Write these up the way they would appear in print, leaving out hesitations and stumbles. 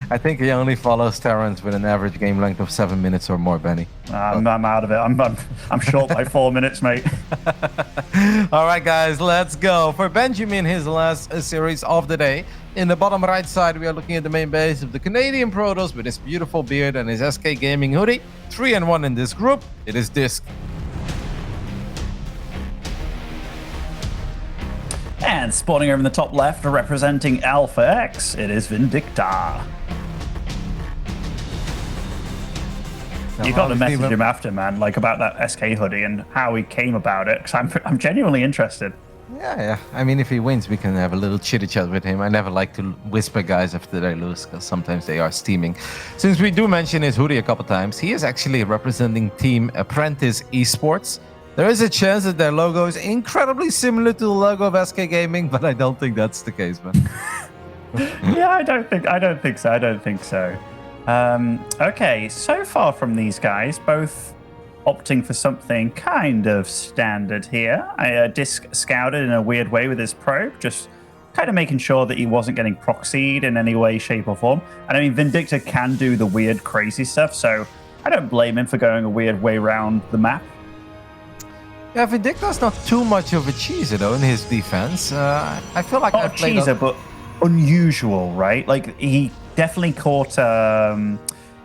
I think he only follows Terrence with an average game length of 7 minutes or more, Benny. I'm out of it. I'm short by 4 minutes, mate. All right, guys, let's go. For Benjamin, his last series of the day. In the bottom right side, we are looking at the main base of the Canadian Protoss with his beautiful beard and his SK Gaming hoodie. 3-1 in this group. It is DisK. And spawning over in the top left, representing Alpha X, it is Vindicta. You got to message him after, man, like about that SK hoodie and how he came about it, because I'm genuinely interested. Yeah. I mean, if he wins, we can have a little chitty chat with him. I never like to whisper guys after they lose, because sometimes they are steaming. Since we do mention his hoodie a couple times, he is actually representing Team Apprentice Esports. There is a chance that their logo is incredibly similar to the logo of SK Gaming, but I don't think that's the case, man. Yeah, I don't think so. Okay, so far from these guys, both opting for something kind of standard here. DisK scouted in a weird way with his probe, just kind of making sure that he wasn't getting proxied in any way, shape, or form. And I mean, Vindicta can do the weird, crazy stuff, so I don't blame him for going a weird way around the map. Yeah, Vindicta's not too much of a cheeser, though, in his defense. I feel like Not a cheeser, but unusual, right? Like, he definitely caught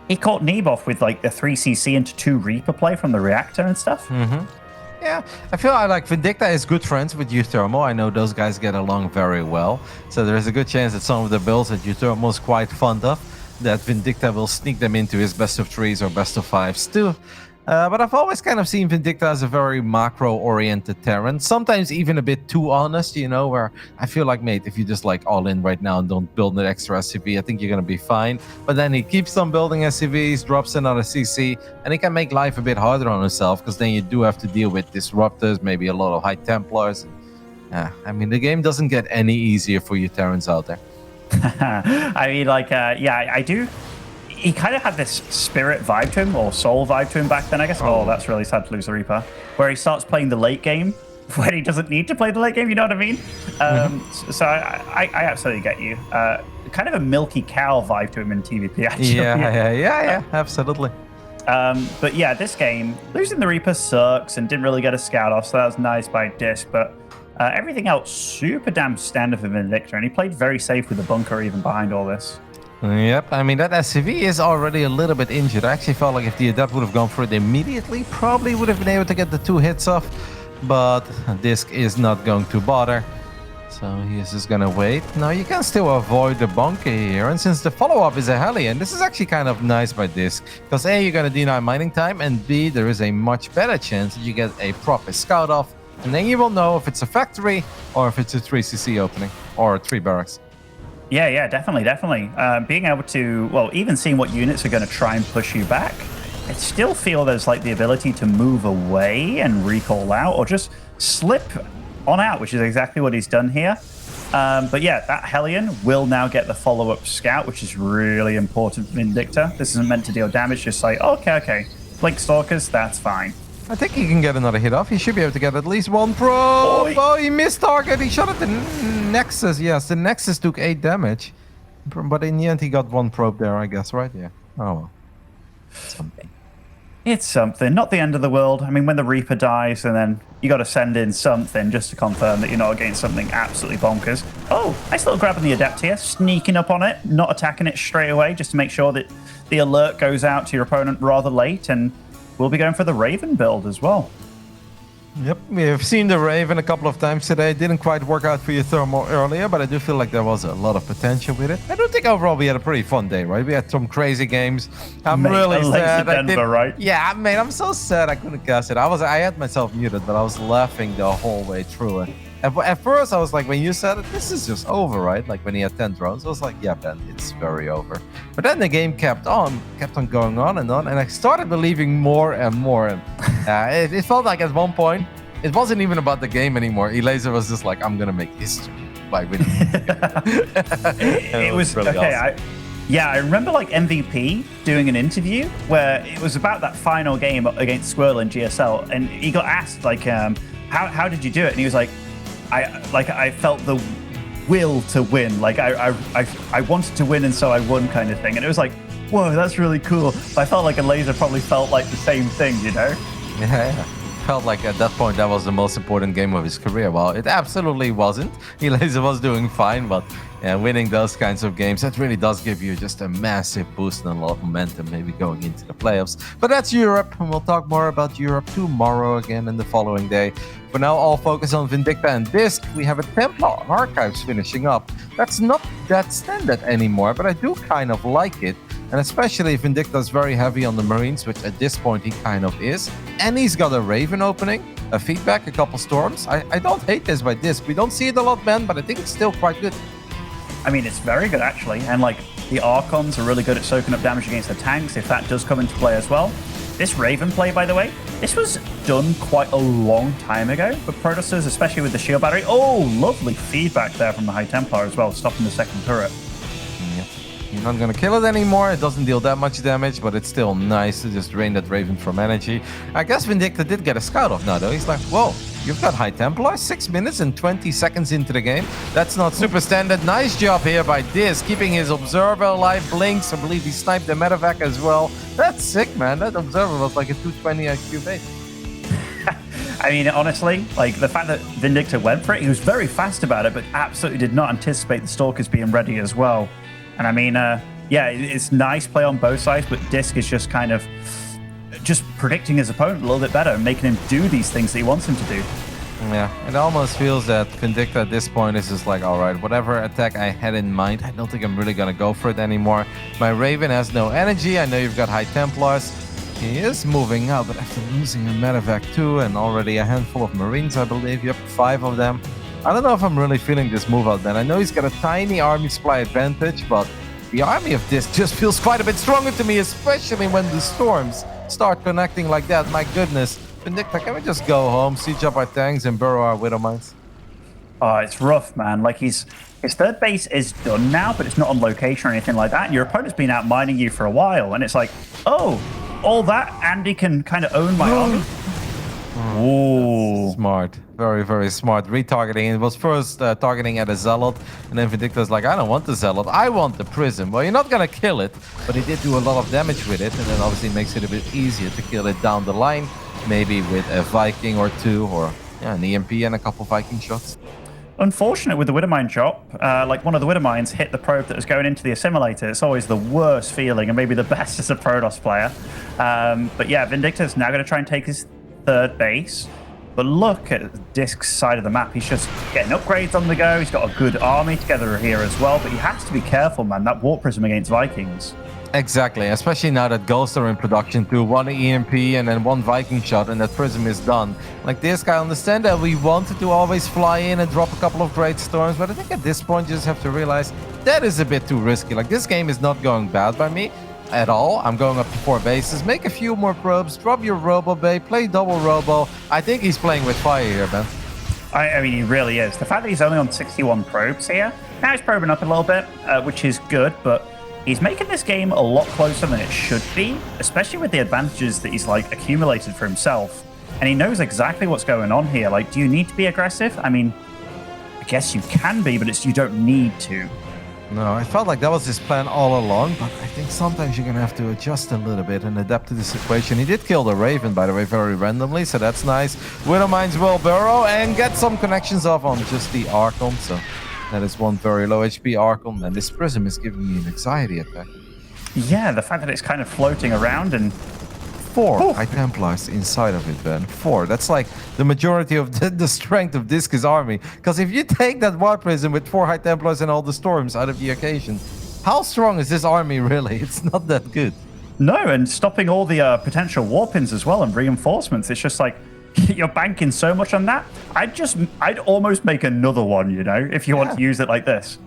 Neboff with like the 3cc into 2 Reaper play from the reactor and stuff. Yeah, I feel like Vindicta is good friends with Uthermo. I know those guys get along very well. So there's a good chance that some of the builds that Uthermo is quite fond of, that Vindicta will sneak them into his best of 3s or best of 5s too. But I've always kind of seen Vindicta as a very macro-oriented Terran. Sometimes even a bit too honest, you know, where I feel like, mate, if you just like all in right now and don't build an extra SCV, I think you're going to be fine. But then he keeps on building SCVs, drops another CC, and he can make life a bit harder on himself, because then you do have to deal with disruptors, maybe a lot of high Templars. I mean, the game doesn't get any easier for you Terrans out there. I mean, like, yeah, I do. He kind of had this spirit vibe to him, or soul vibe to him back then, I guess. Oh, that's really sad to lose the Reaper. Where he starts playing the late game when he doesn't need to play the late game, you know what I mean? So I absolutely get you. Kind of a milky cow vibe to him in TVP, actually. Yeah, absolutely. But yeah, this game, losing the Reaper sucks and didn't really get a scout off, so that was nice by DisK, but everything else super damn standard for Vindicta, and he played very safe with the bunker even behind all this. Yep, I mean, that SCV is already a little bit injured. I actually felt like if the Adept would have gone for it immediately, probably would have been able to get the 2 hits off, but DisK is not going to bother. So he is just going to wait. Now, you can still avoid the bunker here, and since the follow-up is a Hellion, this is actually kind of nice by DisK, because A, you're going to deny mining time, and B, there is a much better chance that you get a proper scout off, and then you will know if it's a factory or if it's a 3cc opening, or 3 barracks. Yeah, definitely. Being able to, well, even seeing what units are going to try and push you back, I still feel there's like the ability to move away and recall out, or just slip on out, which is exactly what he's done here. But yeah, that Hellion will now get the follow-up scout, which is really important for Vindicta. This isn't meant to deal damage, just like, okay, Blink Stalkers, that's fine. I think he can get another hit off. He should be able to get at least 1 probe. Oh, he missed target. He shot at the Nexus. Yes, the Nexus took 8 damage. But in the end, he got 1 probe there, I guess, right? Yeah. Oh, well. Something. It's something. Not the end of the world. I mean, when the Reaper dies, and then you got to send in something just to confirm that you're not against something absolutely bonkers. Oh, nice little grabbing the Adept here. Sneaking up on it, not attacking it straight away, just to make sure that the alert goes out to your opponent rather late, and we'll be going for the Raven build as well. Yep, we have seen the Raven a couple of times today. It didn't quite work out for you Thermo earlier, but I do feel like there was a lot of potential with it. I do think overall we had a pretty fun day, right? We had some crazy games. I'm really sad. Denver, right? Yeah, mate, I'm so sad I couldn't cast it. I had myself muted, but I was laughing the whole way through it. At first, I was like, when you said it, this is just over, right? Like when he had 10 drones, I was like, yeah, Ben, it's very over. But then the game kept on going on, and I started believing more and more. And it felt like at one point, it wasn't even about the game anymore. Elaser was just like, I'm going to make history by winning. It was really okay. Awesome. I remember like MVP doing an interview where it was about that final game against Squirrel in GSL, and he got asked like, how did you do it? And he was like, I felt the will to win. Like I wanted to win, and so I won, kind of thing. And it was like, whoa, that's really cool. But I felt like a laser probably felt like the same thing, you know? Yeah. Felt like at that point that was the most important game of his career. Well, it absolutely wasn't. Laser was doing fine, but yeah, winning those kinds of games, that really does give you just a massive boost and a lot of momentum maybe going into the playoffs. But that's Europe, and we'll talk more about Europe tomorrow again and the following day. For now, all focus on Vindicta and DisK. We have a Templar Archives finishing up. That's not that standard anymore, but I do kind of like it. And especially if Vindicta is very heavy on the Marines, which at this point he kind of is. And he's got a Raven opening, a feedback, a couple storms. I don't hate this by DisK. We don't see it a lot, Ben, but I think it's still quite good. I mean, it's very good, actually. And, like, the Archons are really good at soaking up damage against the tanks, if that does come into play as well. This Raven play, by the way, this was done quite a long time ago for Protosters, especially with the shield battery. Oh, lovely feedback there from the High Templar as well, stopping the second turret. Yep. You're not going to kill it anymore. It doesn't deal that much damage, but it's still nice to just drain that Raven from energy. I guess Vindicta did get a scout off now, though. He's like, whoa, you've got High Templar 6 minutes and 20 seconds into the game. That's not super standard. Nice job here by DisK, keeping his Observer alive. Blinks, I believe he sniped the Medevac as well. That's sick, man. That Observer was like a 220 IQ bait. I mean, honestly, like, the fact that Vindicta went for it, he was very fast about it, but absolutely did not anticipate the Stalkers being ready as well. And I mean, yeah, it's nice play on both sides, but DisK is just kind of just predicting his opponent a little bit better and making him do these things that he wants him to do. Yeah, it almost feels that Vindicta at this point is just like, all right, whatever attack I had in mind, I don't think I'm really going to go for it anymore. My Raven has no energy. I know you've got High Templars. He is moving out, but after losing a Medevac too, and already a handful of Marines, I believe. Yep, 5 of them. I don't know if I'm really feeling this move out then. I know he's got a tiny army supply advantage, but the army of DisK just feels quite a bit stronger to me, especially when the storms start connecting like that. My goodness. Vindicta, can we just go home, siege up our tanks, and burrow our Widow Mines? Oh, it's rough, man. Like, his third base is done now, but it's not on location or anything like that. And your opponent's been out mining you for a while, and it's like, oh, all that, Andy can kind of own my army? Ooh. Smart. Very, very smart. Retargeting. It was first targeting at a Zealot, and then Vindicta's like, I don't want the Zealot, I want the Prism. Well, you're not going to kill it, but he did do a lot of damage with it, and then obviously makes it a bit easier to kill it down the line, maybe with a Viking or two, or yeah, an EMP and a couple Viking shots. Unfortunate with the Widowmine drop, like one of the Widowmines hit the probe that was going into the assimilator. It's always the worst feeling, and maybe the best as a Protoss player. But yeah, Vindicta's now going to try and take his third base. But look at DisK's side of the map. He's just getting upgrades on the go. He's got a good army together here as well. But he has to be careful, man. That Warp Prism against Vikings. Exactly, especially now that Ghosts are in production too. 1 EMP and then 1 Viking shot, and that Prism is done. Like DisK, I understand that we wanted to always fly in and drop a couple of Great Storms, but I think at this point you just have to realize that is a bit too risky. Like, this game is not going bad by me at all. I'm going up to 4 bases, make a few more probes, drop your Robo Bay, play double Robo. I think he's playing with fire here, Ben. I mean, he really is. The fact that he's only on 61 probes here, now he's probing up a little bit, which is good, but he's making this game a lot closer than it should be, especially with the advantages that he's, like, accumulated for himself. And he knows exactly what's going on here. Like, do you need to be aggressive? I mean, I guess you can be, but you don't need to. No, I felt like that was his plan all along, but I think sometimes you're going to have to adjust a little bit and adapt to the situation. He did kill the Raven, by the way, very randomly, so that's nice. Widow Mines will burrow and get some connections off on just the Archon, so that is 1 very low HP Archon, and this Prism is giving me an anxiety attack. Yeah, the fact that it's kind of floating around and 4 High Templars inside of it, Ben. 4. That's like the majority of the strength of DisK's army. Because if you take that War Prism with 4 High Templars and all the storms out of the occasion, how strong is this army really? It's not that good. No, and stopping all the potential warpins as well and reinforcements. It's just like, you're banking so much on that. I'd almost make another one, you know, if you want to use it like this.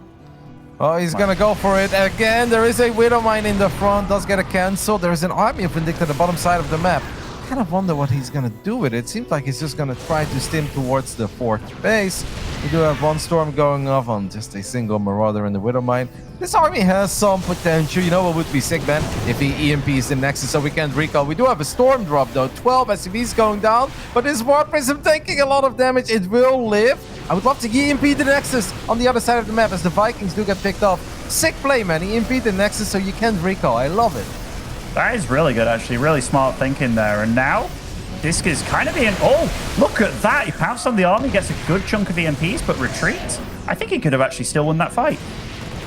Oh, he's going to go for it again. There is a Widow Mine in the front. Does get a cancel. There is an army of Vindicta at the bottom side of the map. kind of wonder what he's going to do with it. It seems like he's just going to try to stim towards the 4th base. We do have one storm going off on just a single Marauder in the Widowmine. This army has some potential. You know what would be sick, Ben? If he EMPs the Nexus so we can't recall. We do have a storm drop though. 12 SCVs going down, but this Warp Prism taking a lot of damage. It will live. I would love to EMP the Nexus on the other side of the map as the Vikings do get picked off. Sick play, man. EMP the Nexus so you can't recall. I love it. That is really good, actually. Really smart thinking there. And now, DisK is kind of being... Oh, look at that. He pounced on the army, gets a good chunk of EMPs, but retreats. I think he could have actually still won that fight.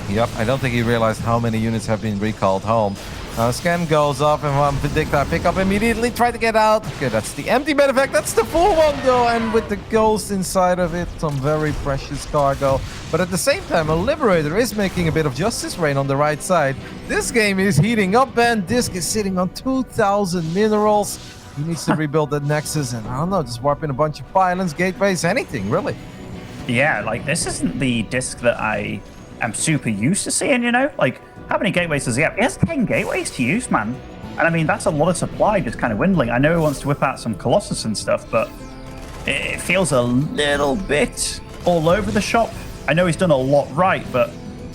Yep, I don't think he realized how many units have been recalled home. Scan goes off and one Vindicta pick up immediately, try to get out. Okay, that's the empty med effect. That's the full one though, and with the ghost inside of it, some very precious cargo. But at the same time, a Liberator is making a bit of justice rain on the right side. This game is heating up, and DisK is sitting on 2,000 minerals. He needs to rebuild that Nexus, and I don't know, just warp in a bunch of pylons, gateways, anything, really. Yeah, like, this isn't the DisK that I am super used to seeing, you know? Like, how many gateways does he have? He has 10 gateways to use, man. And I mean, that's a lot of supply just kind of dwindling. I know he wants to whip out some Colossus and stuff, but it feels a little bit all over the shop. I know he's done a lot right, but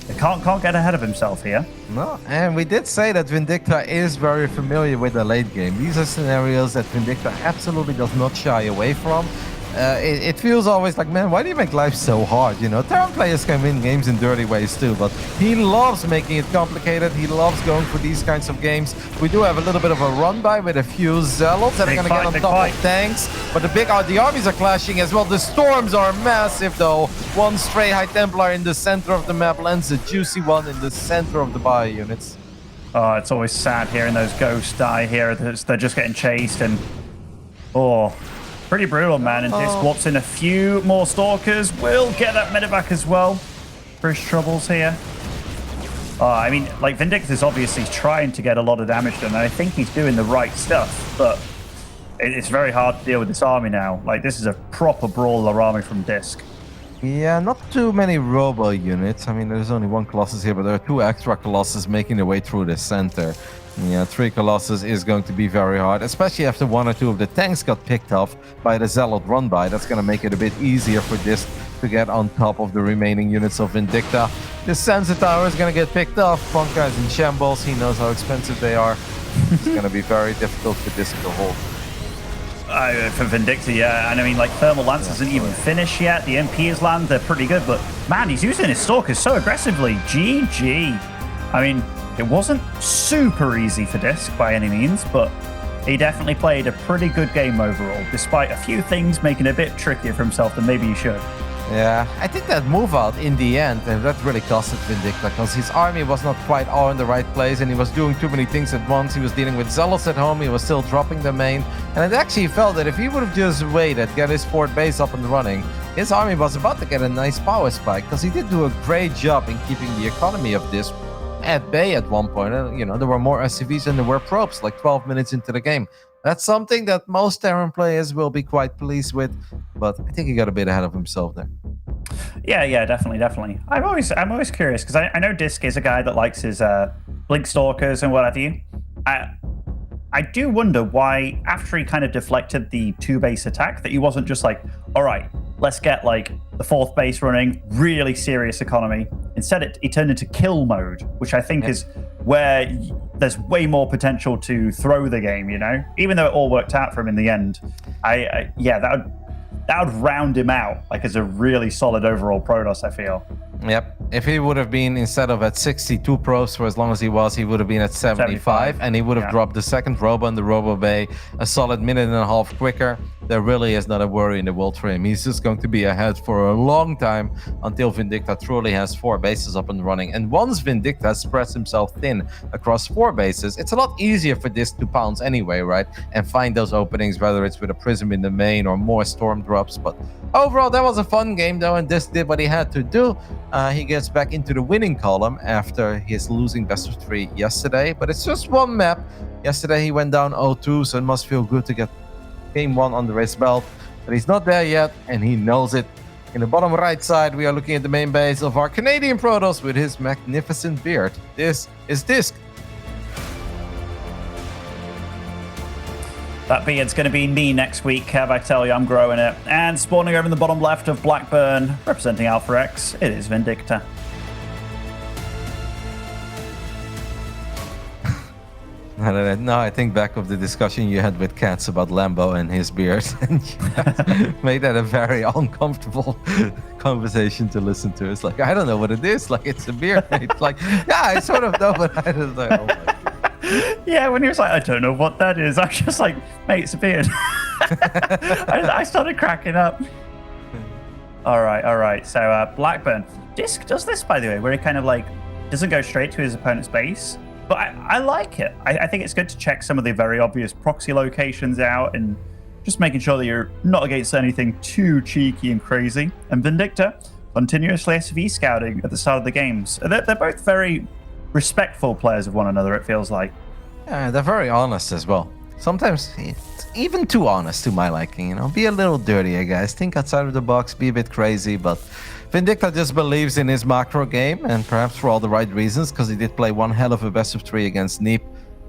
he can't get ahead of himself here. No, and we did say that Vindicta is very familiar with the late game. These are scenarios that Vindicta absolutely does not shy away from. It feels always like, man, why do you make life so hard? You know, Terran players can win games in dirty ways too, but he loves making it complicated. He loves going for these kinds of games. We do have a little bit of a run by with a few Zealots that are going to get on top of tanks, but the armies are clashing as well. The storms are massive though. One stray High Templar in the center of the map lands a juicy one in the center of the bio units. Oh, it's always sad hearing those ghosts die here. They're just getting chased and... Oh... Pretty brutal, man. And DisK warps in a few more Stalkers. We'll get that medevac as well. British troubles here. I mean, like, Vindicta is obviously trying to get a lot of damage done, and I think he's doing the right stuff, but it's very hard to deal with this army now. Like, this is a proper brawler army from DisK. Yeah, not too many robo units. I mean, there's only one Colossus here, but there are 2 extra Colossus making their way through the center. Yeah, 3 Colossus is going to be very hard, especially after 1 or 2 of the tanks got picked off by the Zealot run-by. That's going to make it a bit easier for DisK to get on top of the remaining units of Vindicta. This Sensor Tower is going to get picked off. Funka is in shambles. He knows how expensive they are. It's going to be very difficult for DisK to hold. For Vindicta, yeah. And I mean, like, Thermal Lance isn't even finished yet. The MPs land, they're pretty good, but man, he's using his Stalkers so aggressively. GG. I mean, it wasn't super easy for DisK by any means, but he definitely played a pretty good game overall, despite a few things making it a bit trickier for himself than maybe he should. Yeah, I think that move out in the end, and that really costed Vindicta, because his army was not quite all in the right place, and he was doing too many things at once. He was dealing with Zealots at home, he was still dropping the main, and it actually felt that if he would have just waited, get his 4th base up and running, his army was about to get a nice power spike, because he did do a great job in keeping the economy of this at bay at one point. You know, there were more SCVs than there were probes, like 12 minutes into the game. That's something that most Terran players will be quite pleased with, but I think he got a bit ahead of himself there. Yeah, definitely. I'm always curious, because I know DisK is a guy that likes his Blink Stalkers and what have you. I do wonder why, after he kind of deflected the 2-base attack, that he wasn't just like, all right, let's get like the 4th base running, really serious economy. Instead, he turned into kill mode, which I think is where there's way more potential to throw the game, you know? Even though it all worked out for him in the end, that would round him out like as a really solid overall Protoss, I feel. Yep. If he would have been, instead of at 62 probes for as long as he would have been at 75, and he would have dropped the 2nd Robo in the Robo Bay a solid minute and a half quicker. There really is not a worry in the world for him. He's just going to be ahead for a long time until Vindicta truly has 4 bases up and running. And once Vindicta spreads himself thin across 4 bases, it's a lot easier for DisK to pounce anyway, right? And find those openings, whether it's with a Prism in the main or more Storm drops. But overall, that was a fun game though, and DisK did what he had to do. He gets back into the winning column after his losing best of 3 yesterday, but it's just one map. Yesterday he went down 0-2, so it must feel good to get game 1 under his belt, but he's not there yet, and he knows it. In the bottom right side, we are looking at the main base of our Canadian Protoss with his magnificent beard. This is DisK. That beard's going to be me next week, Kev. I tell you, I'm growing it. And spawning over in the bottom left of Blackburn, representing Alpha X, it is Vindicta. No, I think back of the discussion you had with Katz about Lambo and his beard, and you made that a very uncomfortable conversation to listen to. It's like, I don't know what it is. Like, it's a beard. It's like, yeah, I sort of know, but I don't know. Oh my God. Yeah, when he was like, I don't know what that is, I was just like, mate, it's a beard. I started cracking up. All right. So Blackburn. DisK does this, by the way, where he kind of like doesn't go straight to his opponent's base. But I like it. I think it's good to check some of the very obvious proxy locations out and just making sure that you're not against anything too cheeky and crazy. And Vindicta continuously SV scouting at the start of the games. They're both very respectful players of one another, it feels like. Yeah, they're very honest as well. Sometimes it's even too honest to my liking, you know. Be a little dirty, guys. Think outside of the box, be a bit crazy, but Vindicta just believes in his macro game, and perhaps for all the right reasons, because he did play one hell of a best of 3 against Neep.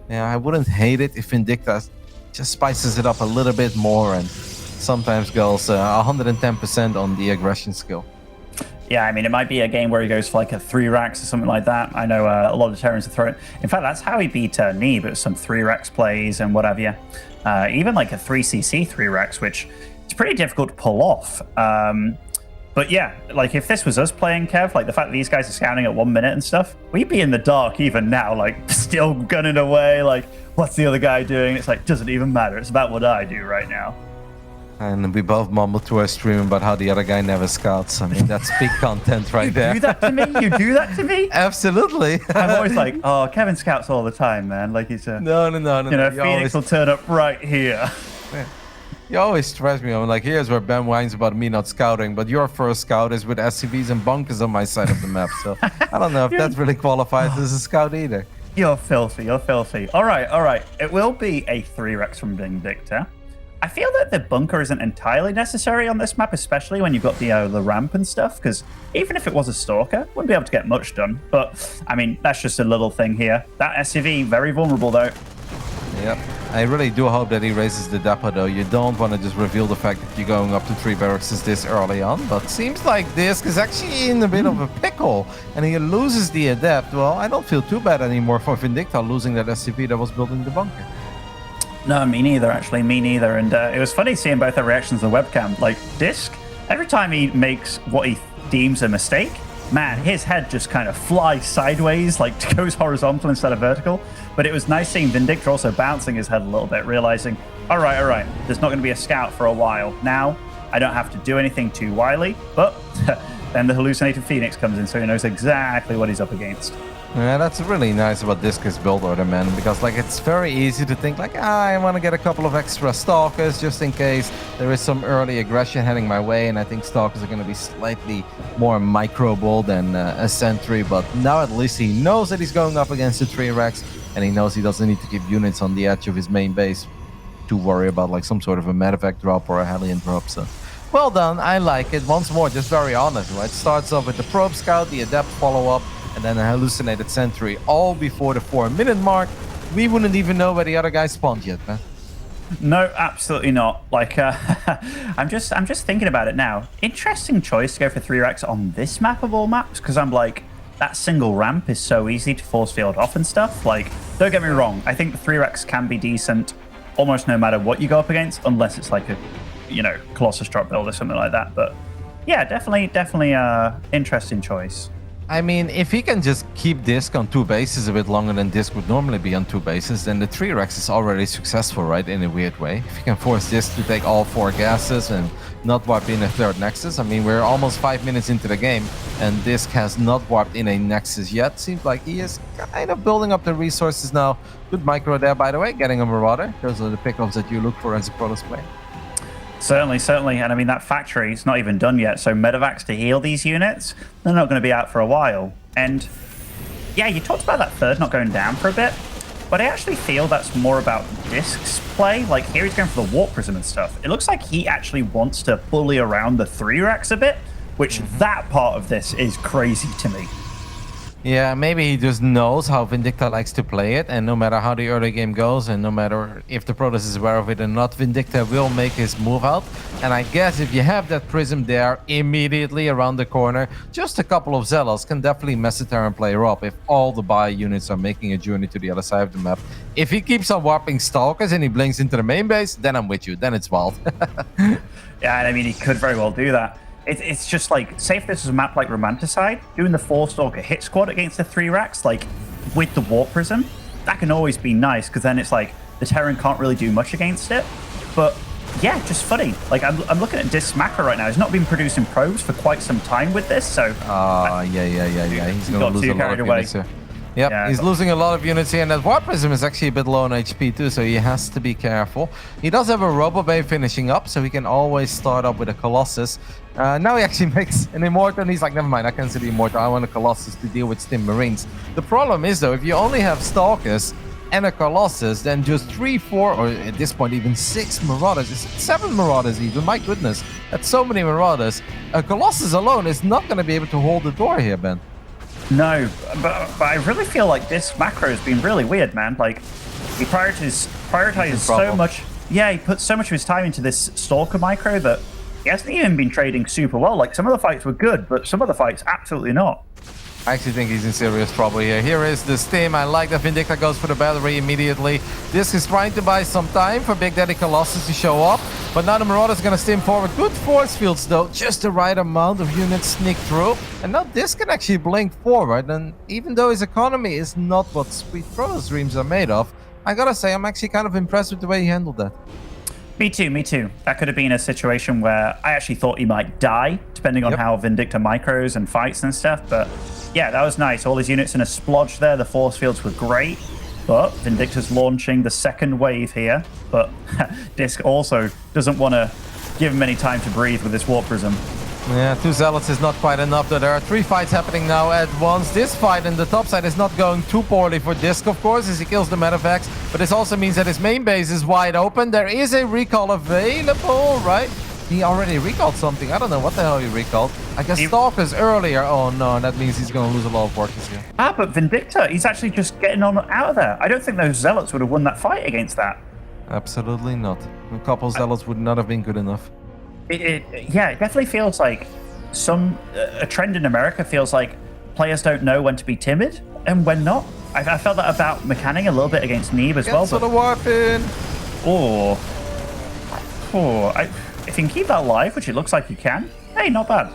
Yeah, I wouldn't hate it if Vindicta just spices it up a little bit more and sometimes goes 110% on the aggression skill. Yeah, I mean, it might be a game where he goes for like a 3 racks or something like that. I know a lot of Terrans are throwing. In fact, that's how he beat Neeb. It was some 3 racks plays and what have you. Even like a 3cc 3 racks, which is pretty difficult to pull off. But yeah, like if this was us playing, Kev, like the fact that these guys are scouting at 1 minute and stuff, we'd be in the dark even now, like still gunning away. Like, what's the other guy doing? It's like, doesn't even matter. It's about what I do right now. And we both mumble to our stream about how the other guy never scouts. I mean, that's big content right there. You do that to me? You do that to me? Absolutely. I'm always like, oh, Kevin scouts all the time, man. Like he's a... No. You know, Phoenix will turn up right here. Yeah. You always stress me. I'm like, here's where Ben whines about me not scouting, but your first scout is with SCVs and bunkers on my side of the map. So I don't know if that really qualifies as a scout either. You're filthy. All right. It will be a 3-rex from Vindicta. I feel that the bunker isn't entirely necessary on this map, especially when you've got the ramp and stuff, because even if it was a stalker, wouldn't be able to get much done. But, I mean, that's just a little thing here. That SCV, very vulnerable, though. Yep. I really do hope that he raises the depot, though. You don't want to just reveal the fact that you're going up to 3 barracks this early on, but seems like DisK is actually in a bit of a pickle, and he loses the adept. Well, I don't feel too bad anymore for Vindicta losing that SCV that was built in the bunker. No, me neither, actually. Me neither. And it was funny seeing both their reactions on the webcam. Like, DisK, every time he makes what he deems a mistake, man, his head just kind of flies sideways, like goes horizontal instead of vertical. But it was nice seeing Vindicta also bouncing his head a little bit, realizing, all right, there's not going to be a scout for a while. Now, I don't have to do anything too wily, but then the hallucinated Phoenix comes in, so he knows exactly what he's up against. Yeah, that's really nice about DisK's build order, man, because like it's very easy to think like, I want to get a couple of extra stalkers just in case there is some early aggression heading my way, and I think stalkers are going to be slightly more microable than a sentry, but now at least he knows that he's going up against the 3-rex, and he knows he doesn't need to keep units on the edge of his main base to worry about like some sort of a medevac drop or a Hellion drop. So well done, I like it. Once more, just very honest, right? Starts off with the probe scout, the adept follow-up, and then a hallucinated sentry, all before the 4-minute mark. We wouldn't even know where the other guy spawned yet, man. No, absolutely not. Like, I'm just thinking about it now. Interesting choice to go for 3-rex on this map of all maps, because I'm like, that single ramp is so easy to force field off and stuff. Like, don't get me wrong, I think the 3-rex can be decent almost no matter what you go up against, unless it's like a, you know, Colossus drop build or something like that. But yeah, definitely interesting choice. I mean, if he can just keep DisK on 2 bases a bit longer than DisK would normally be on 2 bases, then the 3-rex is already successful, right, in a weird way. If you can force DisK to take all 4 gases and not warp in a 3rd Nexus. I mean, we're almost 5 minutes into the game, and DisK has not warped in a Nexus yet. Seems like he is kind of building up the resources now. Good micro there, by the way, getting a Marauder. Those are the pickups that you look for as a Protoss player. Certainly. And I mean, that factory is not even done yet. So medevacs to heal these units, they're not going to be out for a while. And yeah, you talked about that 3rd not going down for a bit, but I actually feel that's more about DisK's play. Like here he's going for the warp prism and stuff. It looks like he actually wants to bully around the 3-rex a bit, which that part of this is crazy to me. Yeah, maybe he just knows how Vindicta likes to play it, and no matter how the early game goes, and no matter if the Protoss is aware of it or not, Vindicta will make his move out. And I guess if you have that Prism there immediately around the corner, just a couple of Zealots can definitely mess the Terran player up if all the buy units are making a journey to the other side of the map. If he keeps on warping Stalkers and he blinks into the main base, then I'm with you. Then it's wild. Yeah, and I mean, he could very well do that. It's just like, say if this was a map like Romanticide, doing the 4-Stalker hit squad against the 3 racks, like with the Warp Prism, that can always be nice, because then it's like the Terran can't really do much against it. But yeah, just funny. Like, I'm looking at DisK macro right now. He's not been producing probes for quite some time with this, so... yeah. He's going to lose a lot of units here. Yep, Yeah, he's losing a lot of units here, and that Warp Prism is actually a bit low on HP too, so he has to be careful. He does have a Robo-Bay finishing up, so he can always start up with a Colossus. Now he actually makes an Immortal, and he's like, never mind, I cancel the Immortal, I want a Colossus to deal with Stim Marines. The problem is, though, if you only have Stalkers and a Colossus, then just 3, 4, or at this point even 6 Marauders, 7 Marauders even, my goodness. That's so many Marauders. A Colossus alone is not going to be able to hold the door here, Ben. No, but I really feel like this macro has been really weird, man. Like, he prioritizes so much. Yeah, he puts so much of his time into this Stalker micro that he hasn't even been trading super well. Like, some of the fights were good, but some of the fights absolutely not. I actually think he's in serious trouble here. Here is the Stim. I like that Vindicta goes for the battery immediately. DisK is trying to buy some time for Big Daddy Colossus to show up. But now the Marauder's going to Stim forward. Good force fields, though. Just the right amount of units sneak through. And now DisK can actually blink forward. And even though his economy is not what Sweet Protoss dreams are made of, I gotta say, I'm actually kind of impressed with the way he handled that. Me too. That could have been a situation where I actually thought he might die, depending on how Vindicta micros and fights and stuff. But yeah, that was nice. All his units in a splodge there. The force fields were great. But Vindicta's launching the second wave here. But DisK also doesn't want to give him any time to breathe with this Warp Prism. Yeah, 2 Zealots is not quite enough, though. There are 3 fights happening now at once. This fight in the top side is not going too poorly for DisK, of course, as he kills the Medivacs. But this also means that his main base is wide open. There is a recall available, right? He already recalled something. I don't know what the hell he recalled. I guess Stalkers earlier. Oh, no, that means he's going to lose a lot of workers here. But Vindicta, he's actually just getting on out of there. I don't think those Zealots would have won that fight against that. Absolutely not. A couple Zealots would not have been good enough. Yeah, it definitely feels like a trend in America feels like players don't know when to be timid and when not. I felt that about Mechanic a little bit against Neeb as well. Sort of warp in. If you can keep that alive, which it looks like you can, hey, not bad.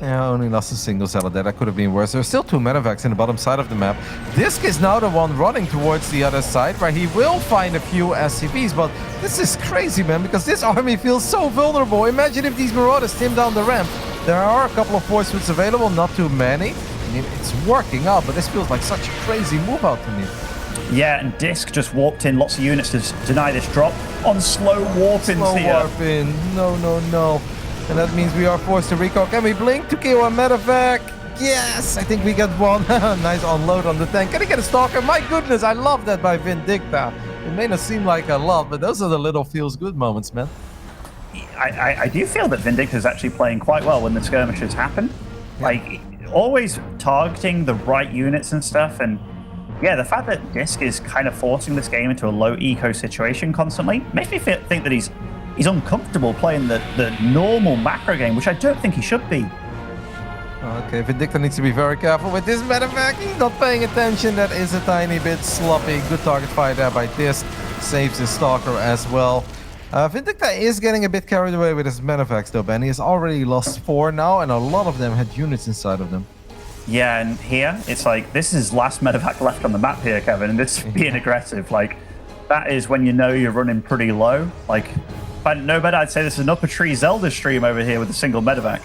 Yeah, only lost a single Zealot there. That could have been worse. There's still 2 Medivacs in the bottom side of the map. DisK is now the one running towards the other side, where he will find a few SCVs. But this is crazy, man, because this army feels so vulnerable. Imagine if these Marauders stim down the ramp. There are a couple of force fields available, not too many. I mean, it's working out, but this feels like such a crazy move out to me. Yeah, and DisK just warped in lots of units to deny this drop on slow warp-ins here. Slow warp-in. No. And that means we are forced to recall. Can we blink to kill a Medivac? Yes, I think we get one. Nice unload on the tank. Can he get a Stalker? My goodness, I love that by Vindicta. It may not seem like a lot, but those are the little feels good moments, man. I do feel that Vindicta is actually playing quite well when the skirmishes happen. Yeah. Like, always targeting the right units and stuff. And yeah, the fact that DisK is kind of forcing this game into a low eco situation constantly makes me think that he's uncomfortable playing the normal macro game, which I don't think he should be. Okay, Vindicta needs to be very careful with this Medivac. He's not paying attention. That is a tiny bit sloppy. Good target fire there by DisK. Saves his Stalker as well. Vindicta is getting a bit carried away with his Medivacs though, Ben. He has already lost 4 now, and a lot of them had units inside of them. Yeah, and here, it's like, this is his last Medivac left on the map here, Kevin, and this is being aggressive. Like, that is when you know you're running pretty low. Like, if I didn't know better, I'd say this is an Upper Tree Zelda stream over here with a single Medivac.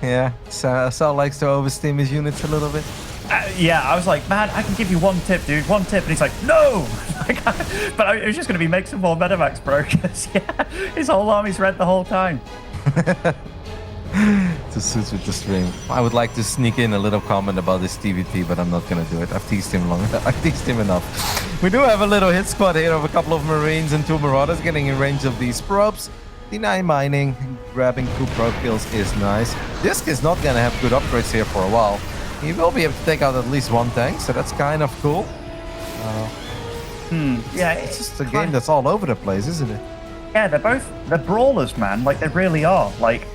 Yeah, Sal likes to oversteam his units a little bit. Yeah, I was like, man, I can give you 1 tip, dude, 1 tip. And he's like, no! But it was just going to be make some more Medivacs, bro, because, yeah, his whole army's red the whole time. To suit with the stream. I would like to sneak in a little comment about this TVT, but I'm not going to do it. I've teased him long enough. I've teased him enough. We do have a little hit squad here of a couple of Marines and 2 Marauders getting in range of these probes. D9 mining, grabbing 2 probe kills is nice. DisK is not gonna have good upgrades here for a while. He will be able to take out at least 1 tank, so that's kind of cool. Yeah, It's just a game that's all over the place, isn't it? Yeah, they're brawlers, man. Like, they really are. Like,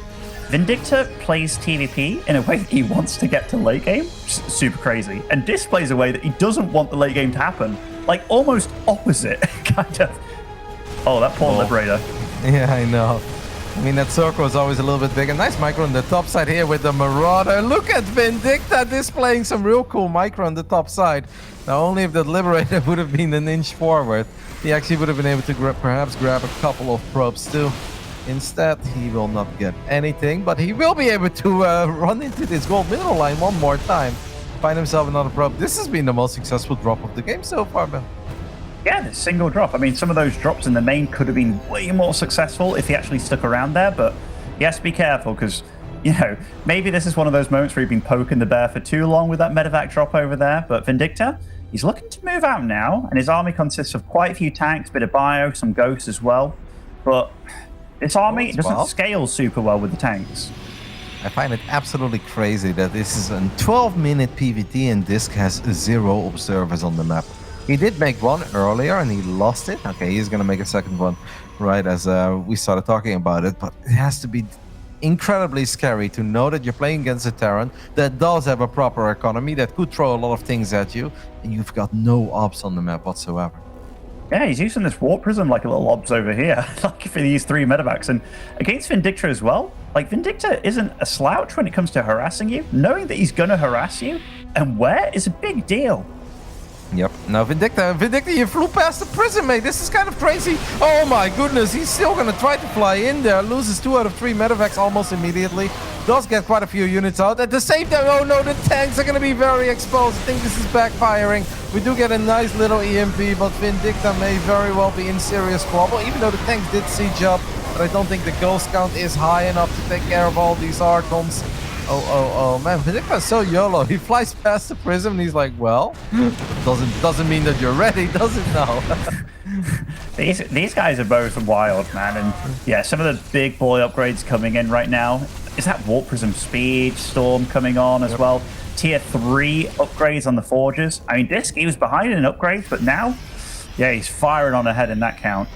Vindicta plays TvP in a way that he wants to get to late game. Super crazy. And DisK plays a way that he doesn't want the late game to happen. Like, almost opposite, kind of. Oh, that poor Liberator. Yeah, I know. I mean, that circle is always a little bit bigger. Nice micro on the top side here with the Marauder. Look at Vindicta displaying some real cool micro on the top side. Now, only if that Liberator would have been an inch forward, he actually would have been able to perhaps grab a couple of probes too. Instead, he will not get anything, but he will be able to run into this gold middle line one more time. Find himself another probe. This has been the most successful drop of the game so far, man. Yeah, the single drop. I mean, some of those drops in the main could have been way more successful if he actually stuck around there, but yes, be careful, because, you know, maybe this is one of those moments where you've been poking the bear for too long with that medevac drop over there, but Vindicta, he's looking to move out now, and his army consists of quite a few tanks, bit of bio, some ghosts as well, but this army doesn't scale super well with the tanks. I find it absolutely crazy that this is a 12-minute PvT and DisK has 0 observers on the map. He did make one earlier and he lost it. Okay, he's going to make a second one right as we started talking about it. But it has to be incredibly scary to know that you're playing against a Terran that does have a proper economy, that could throw a lot of things at you, and you've got no ops on the map whatsoever. Yeah, he's using this Warp Prism like a little obs over here, like for these 3 medevacs. And against Vindicta as well, like Vindicta isn't a slouch when it comes to harassing you. Knowing that he's going to harass you and where is a big deal. Yep. Now Vindicta, you flew past the prison, mate. This is kind of crazy. Oh my goodness, he's still gonna try to fly in there. Loses 2 out of 3 medevacs almost immediately. Does get quite a few units out. At the same time, oh no, the tanks are gonna be very exposed. I think this is backfiring. We do get a nice little EMP, but Vindicta may very well be in serious trouble, even though the tanks did siege up. But I don't think the ghost count is high enough to take care of all these Archons. Oh, man, Vindicta's so YOLO. He flies past the prism and he's like, well, doesn't mean that you're ready, does it now? These guys are both wild, man. And yeah, some of the big boy upgrades coming in right now. Is that Warp Prism Speed Storm coming on as well? Tier 3 upgrades on the Forges. I mean, DisK, he was behind in upgrades, but now, yeah, he's firing on ahead in that count.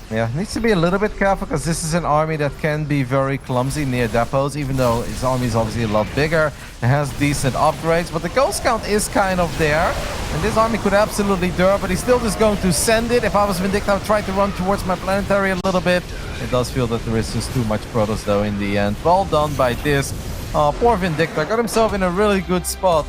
Yeah, needs to be a little bit careful because this is an army that can be very clumsy near depots, even though his army is obviously a lot bigger. It has decent upgrades, but the ghost count is kind of there. And this army could absolutely dare, but he's still just going to send it. If I was Vindicta, I would try to run towards my planetary a little bit. It does feel that there is just too much Protoss though in the end. Well done by DisK. Poor Vindicta got himself in a really good spot.